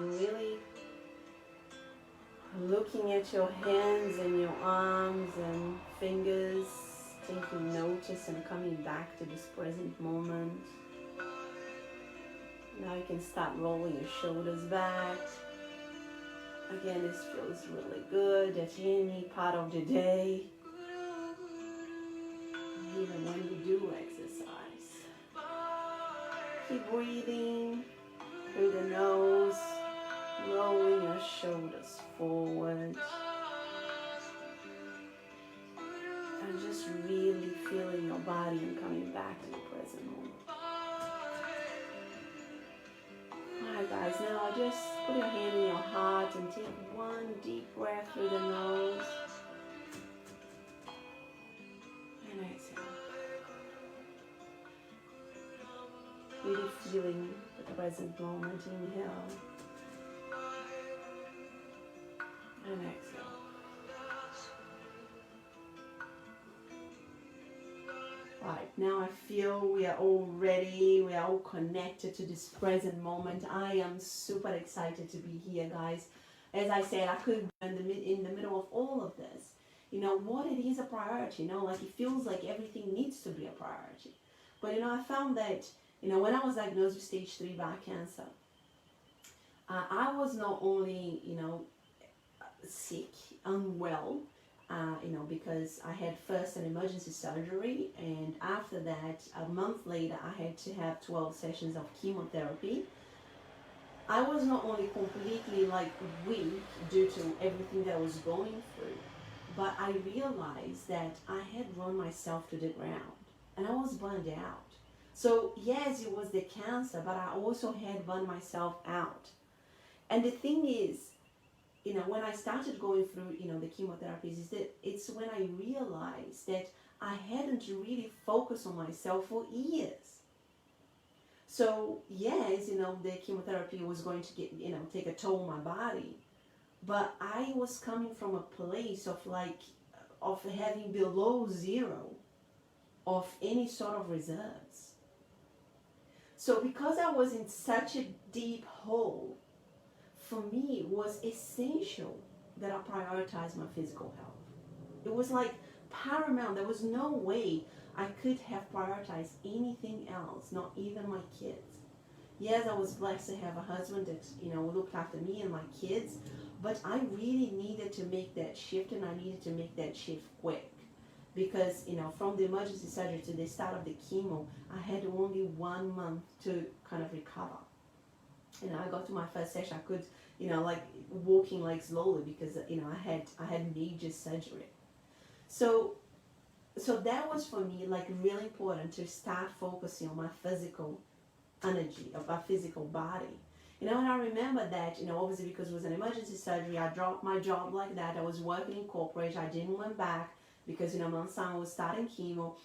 Really looking at your hands and your arms and fingers, taking notice and coming back to this present moment. Now you can start rolling your shoulders back. Again, this feels really good at any part of the day, even when you do exercise. Keep breathing through the nose, rolling your shoulders forward. And just really feeling your body and coming back to the present moment. Alright guys, now just put your hand in your heart and take one deep breath through the nose. And exhale. Really feeling the present moment. Inhale. And exhale. Right, now I feel we are all ready, we are all connected to this present moment. I am super excited to be here, guys. As I said, I could be in the middle of all of this. You know, what it is a priority, you know, like it feels like everything needs to be a priority. But, you know, I found that, you know, when I was diagnosed with stage 3 bowel cancer, I was not only, you know, sick, unwell, you know, because I had first an emergency surgery, and after that, a month later, I had to have 12 sessions of chemotherapy. I was not only completely like weak due to everything that I was going through, but I realized that I had run myself to the ground and I was burned out. So yes, it was the cancer, but I also had burned myself out. And the thing is, you know, when I started going through, you know, the chemotherapies, is that it's when I realized that I hadn't really focused on myself for years. So yes, you know, the chemotherapy was going to get, you know, take a toll on my body, but I was coming from a place of like, of having below zero of any sort of reserves. So because I was in such a deep hole, for me, it was essential that I prioritize my physical health. It was like paramount. There was no way I could have prioritized anything else, not even my kids. Yes, I was blessed to have a husband that, you know, looked after me and my kids, but I really needed to make that shift, and I needed to make that shift quick. Because, you know, from the emergency surgery to the start of the chemo, I had only 1 month to kind of recover. You know, I got to my first session, I could, you know, like walking like slowly because, you know, I had major surgery. So that was for me like really important to start focusing on my physical energy, of my physical body. You know, and I remember that, you know, obviously because it was an emergency surgery, I dropped my job like that. I was working in corporate. I didn't went back because, you know, my son was starting chemo.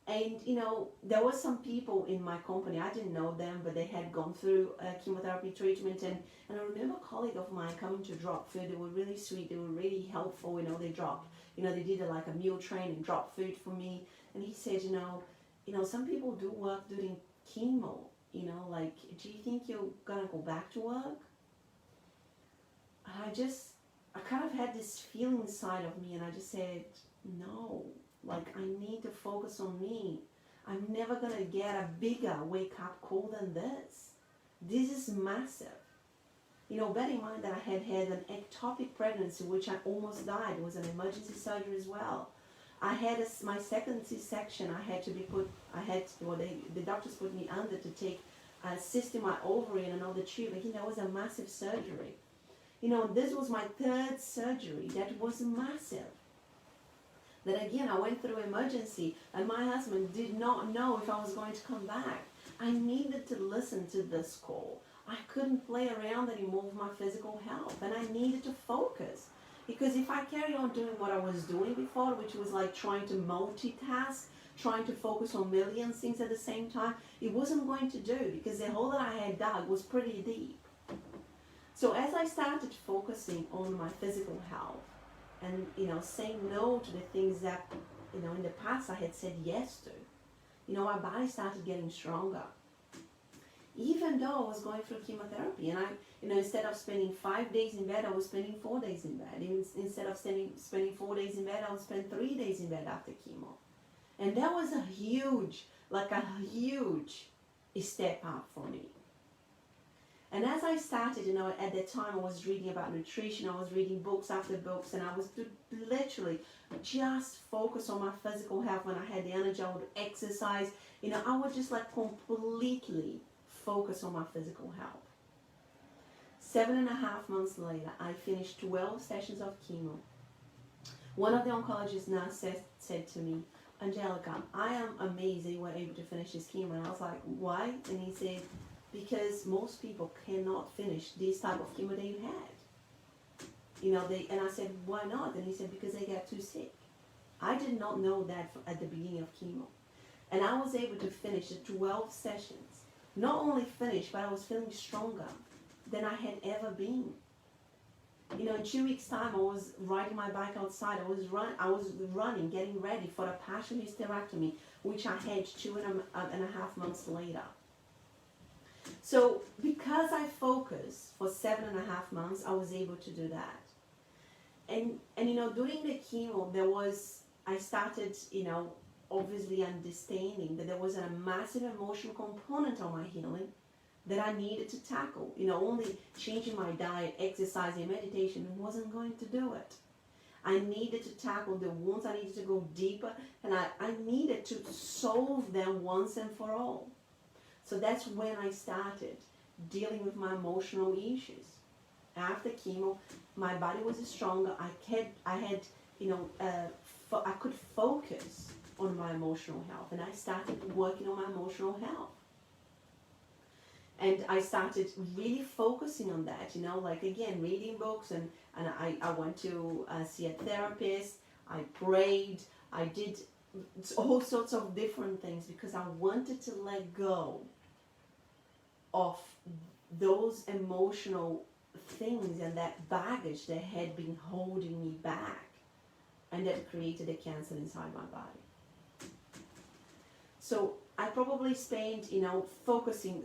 And, you know, there was some people in my company, I didn't know them, but they had gone through chemotherapy treatment. And I remember a colleague of mine coming to drop food. They were really sweet. They were really helpful. You know, they dropped, you know, they did like a meal train and dropped food for me. And he said, you know, some people do work during chemo. You know, like, do you think you're going to go back to work? And I kind of had this feeling inside of me, and I just said, no. Like, I need to focus on me. I'm never going to get a bigger wake-up call than this. This is massive. You know, bear in mind that I had an ectopic pregnancy, which I almost died. It was an emergency surgery as well. I had my second C-section. I had to be put, the doctors put me under to take a cyst in my ovary and another tube. Again, that was a massive surgery. You know, this was my third surgery. That was massive. Then again, I went through emergency, and my husband did not know if I was going to come back. I needed to listen to this call. I couldn't play around anymore with my physical health, and I needed to focus. Because if I carry on doing what I was doing before, which was like trying to multitask, trying to focus on millions of things at the same time, it wasn't going to do, because the hole that I had dug was pretty deep. So as I started focusing on my physical health, and, you know, saying no to the things that, you know, in the past I had said yes to, you know, my body started getting stronger. even though I was going through chemotherapy. And instead of spending 5 days in bed, I was spending 4 days in bed. Instead of spending 4 days in bed, I would spend 3 days in bed after chemo. And that was a huge step up for me. And as I started, at that time I was reading about nutrition, I was reading books after books, and I was literally just focus on my physical health. When I had the energy, I would exercise. I would just completely focus on my physical health. 7.5 months later, I finished 12 sessions of chemo. One of the oncologists now said to me, Angelica, I am amazed that you were able to finish this chemo. And I was like, why? And he said, because most people cannot finish this type of chemo that you had. And I said, why not? And he said, because they get too sick. I did not know that at the beginning of chemo. And I was able to finish the 12 sessions. Not only finish, but I was feeling stronger than I had ever been. In 2 weeks' time, I was riding my bike outside. I was running, getting ready for a partial hysterectomy, which I had 2.5 months later. So because I focused for 7.5 months, I was able to do that. And during the chemo, I started, obviously understanding that there was a massive emotional component on my healing that I needed to tackle. Only changing my diet, exercising, meditation wasn't going to do it. I needed to tackle the wounds. I needed to go deeper, and I needed to solve them once and for all. So that's when I started dealing with my emotional issues. After chemo, my body was stronger. I could focus on my emotional health, and I started working on my emotional health. And I started really focusing on that, again, reading books, and I went to see a therapist. I prayed. I did all sorts of different things because I wanted to let go of those emotional things and that baggage that had been holding me back and that created a cancer inside my body. So I probably spent,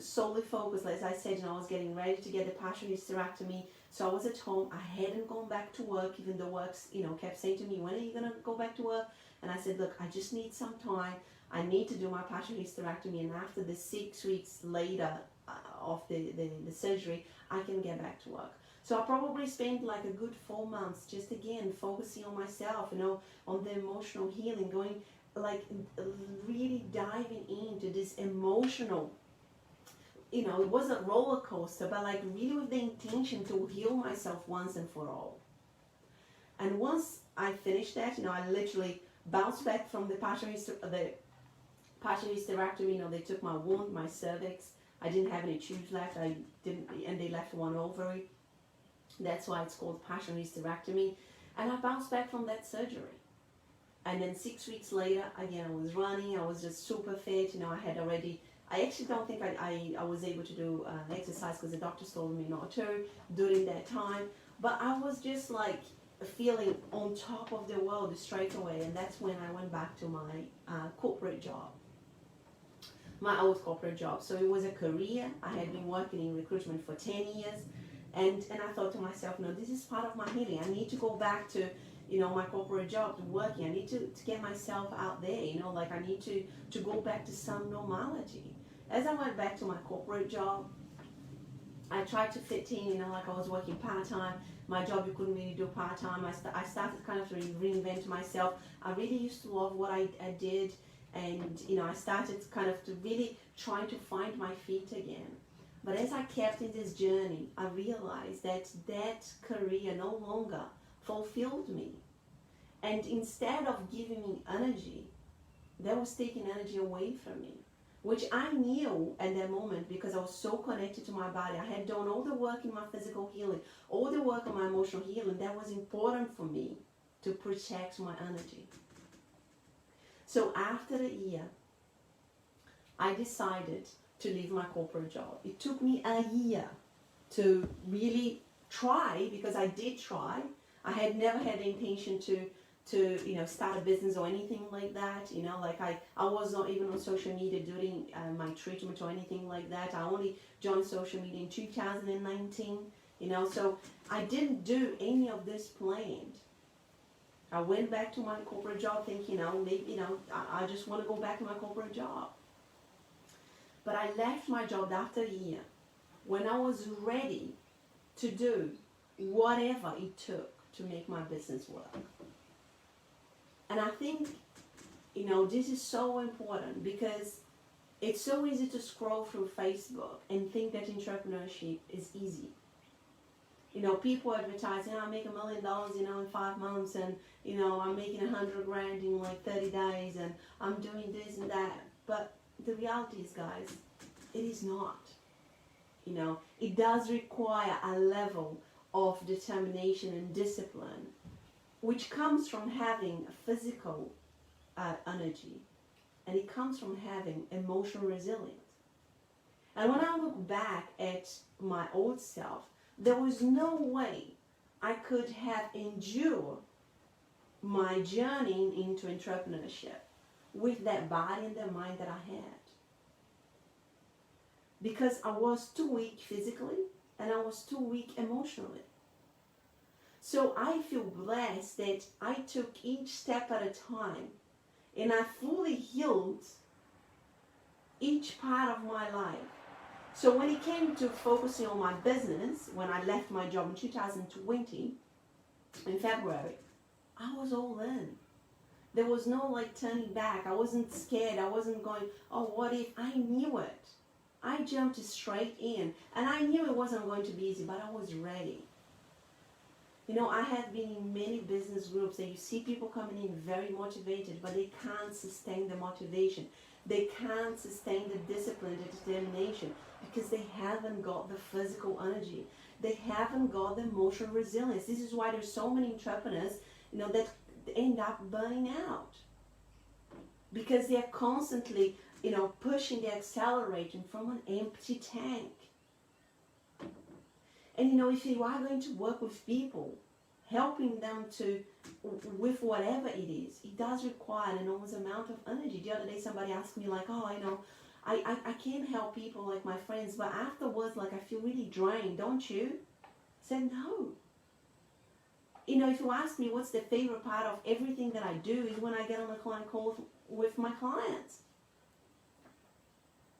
solely focused, as I said, I was getting ready to get the partial hysterectomy. So I was at home. I hadn't gone back to work, even though work, kept saying to me, when are you going to go back to work? And I said, look, I just need some time. I need to do my partial hysterectomy. And after the 6 weeks later of the surgery, I can get back to work. So I probably spent a good 4 months just, again, focusing on myself, on the emotional healing, going really diving into this emotional, it was a roller coaster, but really with the intention to heal myself once and for all. And once I finished that, I literally bounced back from the partial hysterectomy. They took my wound, my cervix. I didn't have any tubes left. And they left one ovary. That's why it's called partial hysterectomy. And I bounced back from that surgery. And then 6 weeks later, again, I was running. I was just super fit. I actually don't think I was able to do exercise because the doctors told me not to during that time. But I was just feeling on top of the world straight away. And that's when I went back to my corporate job, my old corporate job. So it was a career. I had been working in recruitment for 10 years. And I thought to myself, no, this is part of my healing. I need to go back to my corporate job, to working. I need to get myself out there, I need to go back to some normality. As I went back to my corporate job, I tried to fit in, I was working part-time. My job, you couldn't really do part-time. I started kind of to reinvent myself. I really used to love what I did. And, I started kind of to really trying to find my feet again. But as I kept in this journey, I realized that career no longer fulfilled me. And instead of giving me energy, that was taking energy away from me, which I knew at that moment because I was so connected to my body. I had done all the work in my physical healing, all the work on my emotional healing. That was important for me to protect my energy. So after a year, I decided to leave my corporate job. It took me a year to really try, because I did try. I had never had the intention to, you know, start a business or anything like that. You know, like I was not even on social media during my treatment or anything like that. I only joined social media in 2019, you know, so I didn't do any of this planned. I went back to my corporate job thinking, you know, maybe, you know, I just want to go back to my corporate job. But I left my job after a year when I was ready to do whatever it took to make my business work. And I think, you know, this is so important because it's so easy to scroll through Facebook and think that entrepreneurship is easy. You know, people advertising, I make $1 million, you know, in 5 months, and, you know, I'm making 100 grand in like 30 days, and I'm doing this and that. But the reality is, guys, it is not. You know, it does require a level of determination and discipline, which comes from having a physical energy, and it comes from having emotional resilience. And when I look back at my old self, there was no way I could have endured my journey into entrepreneurship with that body and the mind that I had. Because I was too weak physically and I was too weak emotionally. So I feel blessed that I took each step at a time and I fully healed each part of my life. So when it came to focusing on my business, when I left my job in 2020, in February, I was all in. There was no like turning back. I wasn't scared. I wasn't going, oh, what if? I knew it. I jumped straight in. And I knew it wasn't going to be easy, but I was ready. You know, I have been in many business groups and you see people coming in very motivated, but they can't sustain the motivation. They can't sustain the discipline, the determination, because they haven't got the physical energy. They haven't got the emotional resilience. This is why there's so many entrepreneurs, you know, that end up burning out. Because they're constantly, you know, pushing the accelerator from an empty tank. And, you know, if you are going to work with people, helping them to, with whatever it is, it does require an enormous amount of energy. The other day somebody asked me like, oh, you know, I can't help people like my friends, but afterwards, like, I feel really drained, don't you? I said, no. You know, if you ask me what's the favorite part of everything that I do is when I get on a client call with my clients.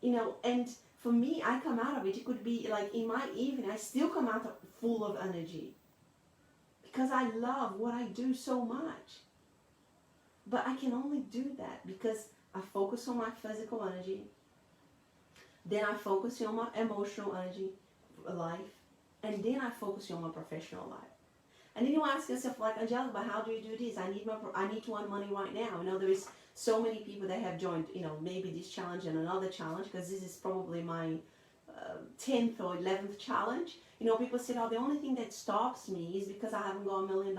You know, and for me, I come out of it. It could be like in my evening, I still come out full of energy because I love what I do so much. But I can only do that because I focus on my physical energy, then I focus on my emotional energy, life, and then I focus on my professional life. And then you ask yourself, like, Angelica, but how do you do this? I need to earn money right now. You know, there is so many people that have joined, you know, maybe this challenge and another challenge, because this is probably my 10th or 11th challenge. You know, people say, oh, the only thing that stops me is because I haven't got $1 million.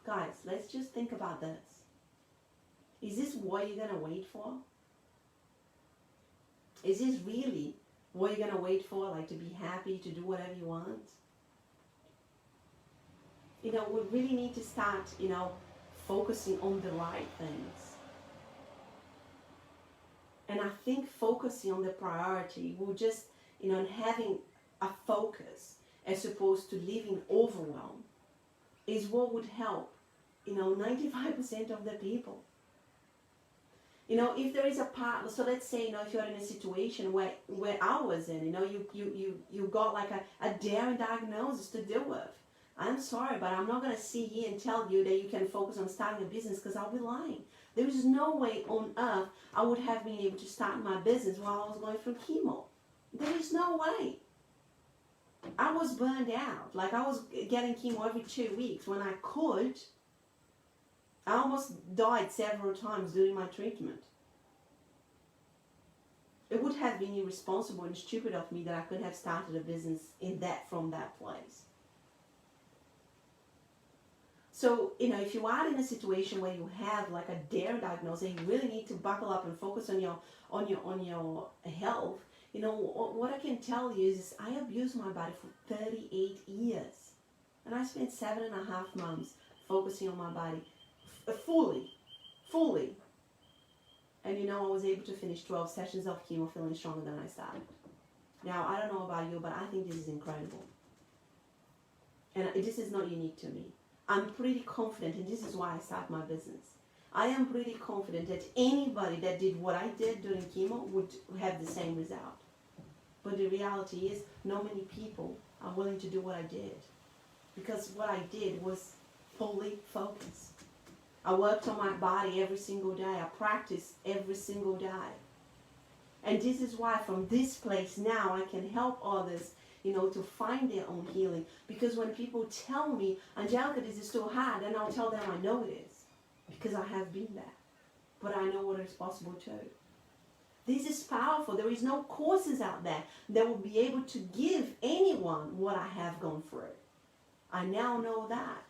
Guys, let's just think about this. Is this what you're going to wait for? Is this really what you're going to wait for, like to be happy, to do whatever you want? You know, we really need to start, you know, focusing on the right things. And I think focusing on the priority will just, you know, and having a focus as opposed to living overwhelmed is what would help, you know, 95% of the people. You know, if there is a part, so let's say, you know, if you're in a situation where I was in, you know, you got like a daring diagnosis to deal with. I'm sorry, but I'm not going to sit here and tell you that you can focus on starting a business because I'll be lying. There is no way on earth I would have been able to start my business while I was going through chemo. There is no way. I was burned out. Like, I was getting chemo every 2 weeks when I could. I almost died several times during my treatment. It would have been irresponsible and stupid of me that I could have started a business from that place. So, you know, if you are in a situation where you have like a dare diagnosis and you really need to buckle up and focus on your health, you know, what I can tell you is I abused my body for 38 years. And I spent 7.5 months focusing on my body fully. And you know, I was able to finish 12 sessions of chemo feeling stronger than I started. Now, I don't know about you, but I think this is incredible. And this is not unique to me. I'm pretty confident, and this is why I started my business. I am pretty confident that anybody that did what I did during chemo would have the same result. But the reality is, not many people are willing to do what I did. Because what I did was fully focused. I worked on my body every single day. I practiced every single day. And this is why from this place now I can help others, you know, to find their own healing. Because when people tell me, Angelica, this is so hard, then I'll tell them I know it is. Because I have been there. But I know what is possible too. This is powerful. There is no courses out there that will be able to give anyone what I have gone through. I now know that.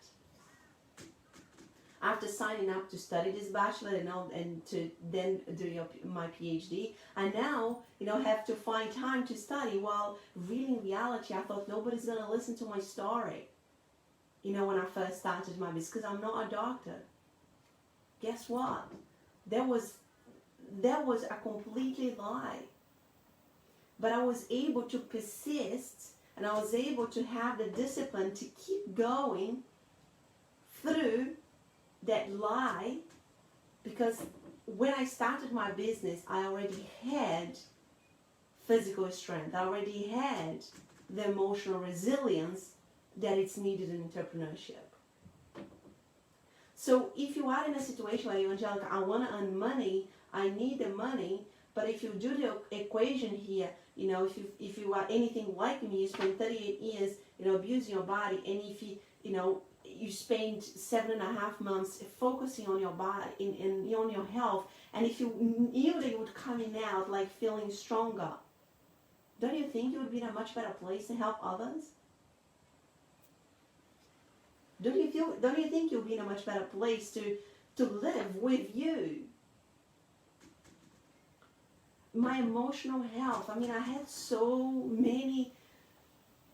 After signing up to study this bachelor and to then do my PhD, I now, you know, have to find time to study. While really in reality, I thought nobody's going to listen to my story. You know, when I first started my business, because I'm not a doctor. Guess what? That was a completely lie. But I was able to persist, and I was able to have the discipline to keep going through that lie, because when I started my business, I already had physical strength. I already had the emotional resilience that is needed in entrepreneurship. So if you are in a situation where you, Angelica, I want to earn money, I need the money, but if you do the equation here, you know, if you are anything like me, you spend 38 years, you know, abusing your body, and if you know, you spend 7.5 months focusing on your body, on your health, and if you knew that you would coming out like feeling stronger, don't you think you would be in a much better place to help others? Don't you think you'll be in a much better place to live with you? My emotional health, I mean, I had so many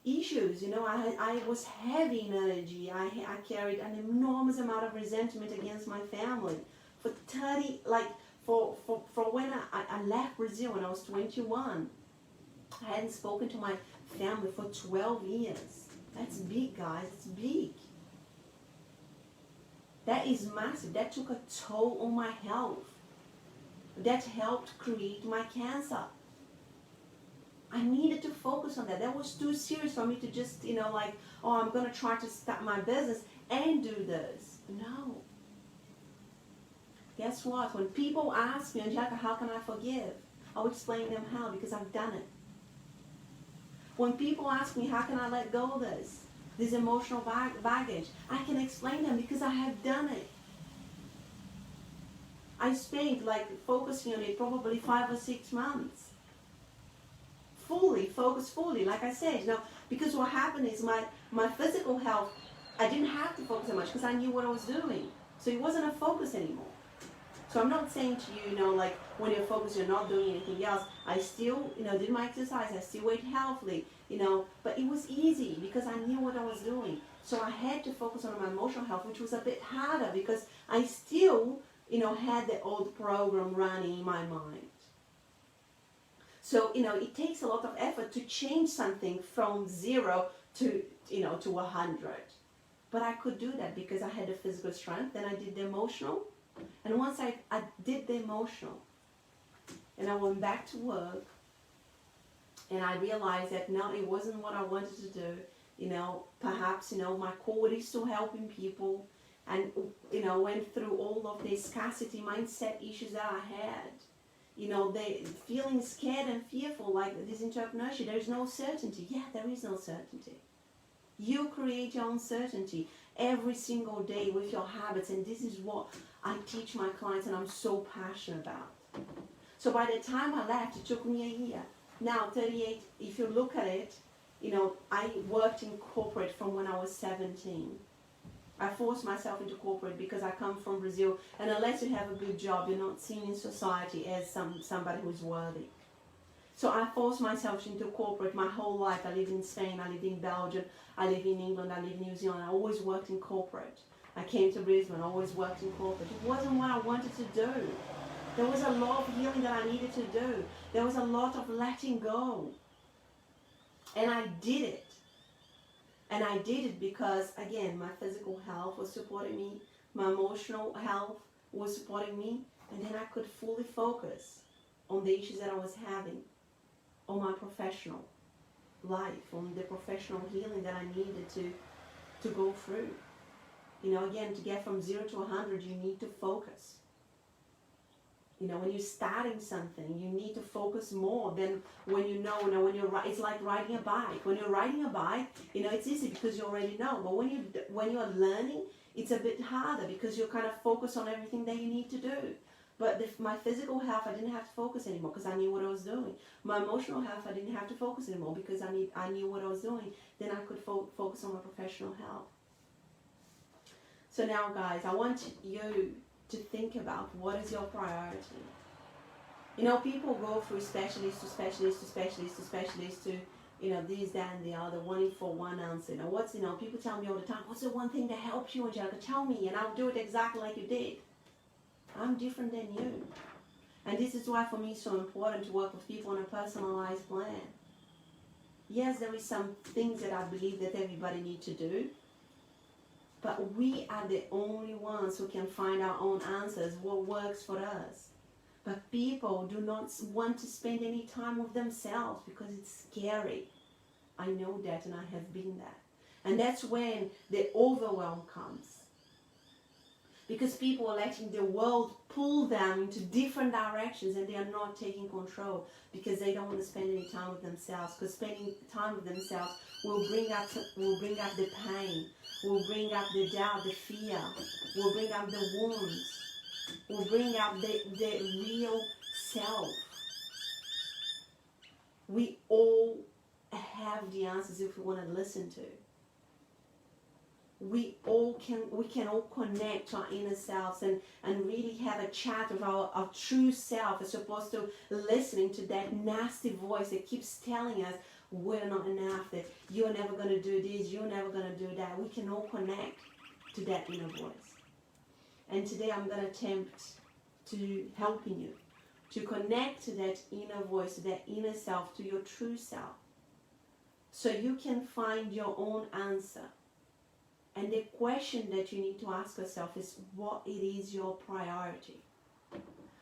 issues, you know. I was heavy in energy. I carried an enormous amount of resentment against my family. For when I left Brazil when I was 21, I hadn't spoken to my family for 12 years. That's big, guys. It's big. That is massive. That took a toll on my health. That helped create my cancer. I needed to focus on that. That was too serious for me to just, you know, like, oh, I'm going to try to start my business and do this. No. Guess what? When people ask me, Angelica, how can I forgive? I'll explain them how, because I've done it. When people ask me, how can I let go of this emotional baggage, I can explain them because I have done it. I spent like focusing on it probably 5 or 6 months. Focused fully, like I said, you know, because what happened is my physical health, I didn't have to focus so much because I knew what I was doing. So it wasn't a focus anymore. So I'm not saying to you, you know, like when you're focused, you're not doing anything else. I still, you know, did my exercise. I still ate healthily, you know, but it was easy because I knew what I was doing. So I had to focus on my emotional health, which was a bit harder because I still, you know, had the old program running in my mind. So, you know, it takes a lot of effort to change something from 0 to, you know, to 100. But I could do that because I had the physical strength, then I did the emotional. And once I did the emotional, and I went back to work, and I realized that no, it wasn't what I wanted to do. You know, perhaps, you know, my core is still helping people, and, you know, went through all of the scarcity mindset issues that I had. You know, they feeling scared and fearful, like this entrepreneurship, there's no certainty. Yeah, there is no certainty. You create your own certainty every single day with your habits, and this is what I teach my clients, and I'm so passionate about. So by the time I left, it took me a year. Now, 38, if you look at it, you know, I worked in corporate from when I was 17. I forced myself into corporate because I come from Brazil, and unless you have a good job, you're not seen in society as somebody who's worthy. So I forced myself into corporate my whole life. I lived in Spain, I lived in Belgium, I lived in England, I lived in New Zealand. I always worked in corporate. I came to Brisbane, always worked in corporate. It wasn't what I wanted to do. There was a lot of healing that I needed to do. There was a lot of letting go. And I did it. And I did it because, again, my physical health was supporting me. My emotional health was supporting me. And then I could fully focus on the issues that I was having, on my professional life, on the professional healing that I needed to go through. You know, again, to get from 0 to 100, you need to focus. You know, when you're starting something, you need to focus more than when you know, when you're, it's like riding a bike. When you're riding a bike, you know, it's easy because you already know. But when you're learning, it's a bit harder because you're kind of focused on everything that you need to do. But my physical health, I didn't have to focus anymore because I knew what I was doing. My emotional health, I didn't have to focus anymore because I knew what I was doing. Then I could focus on my professional health. So now, guys, I want you to think about what is your priority. You know, people go through specialist to specialist to specialist to specialist to, you know, this, that, and the other, wanting for one answer. You know, people tell me all the time, what's the one thing that helps you, Angelica? Tell me, and I'll do it exactly like you did. I'm different than you. And this is why for me it's so important to work with people on a personalized plan. Yes, there is some things that I believe that everybody needs to do, but we are the only ones who can find our own answers, what works for us. But people do not want to spend any time with themselves because it's scary. I know that, and I have been that. And that's when the overwhelm comes. Because people are letting the world pull them into different directions and they are not taking control because they don't want to spend any time with themselves. Because spending time with themselves will bring up the pain, will bring up the doubt, the fear, will bring up the wounds, will bring up the real self. We all have the answers if we want to listen to. We can all connect to our inner selves and really have a chat with our true self as opposed to listening to that nasty voice that keeps telling us we're not enough, that you're never going to do this, you're never going to do that. We can all connect to that inner voice. And today I'm going to attempt to helping you to connect to that inner voice, to that inner self, to your true self, so you can find your own answer. And the question that you need to ask yourself is what it is your priority.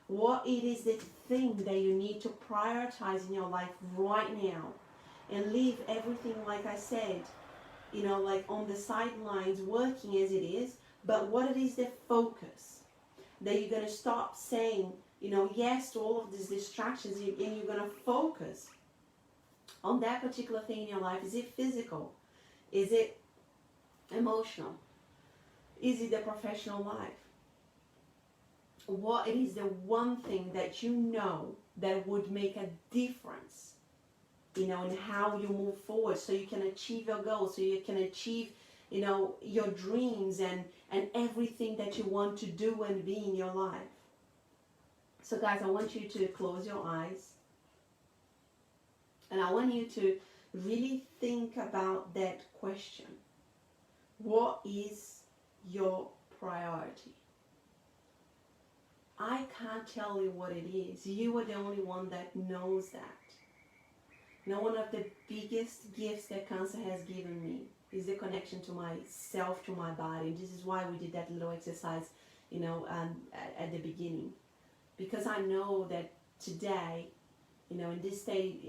What it is the thing that you need to prioritize in your life right now. And leave everything, like I said, you know, like on the sidelines working as it is. But what it is the focus. That you're going to stop saying, you know, yes to all of these distractions and you're going to focus on that particular thing in your life. Is it physical? Is it emotional? Is it the professional life? What it is the one thing that you know that would make a difference, you know, in how you move forward, so you can achieve your goals, so you can achieve, you know, your dreams and everything that you want to do and be in your life. So guys, I want you to close your eyes and I want you to really think about that question. What is your priority? I can't tell you what it is. You are the only one that knows that. Now, one of the biggest gifts that cancer has given me is the connection to myself, to my body. And this is why we did that little exercise, you know, at the beginning. Because I know that today, you know, in this state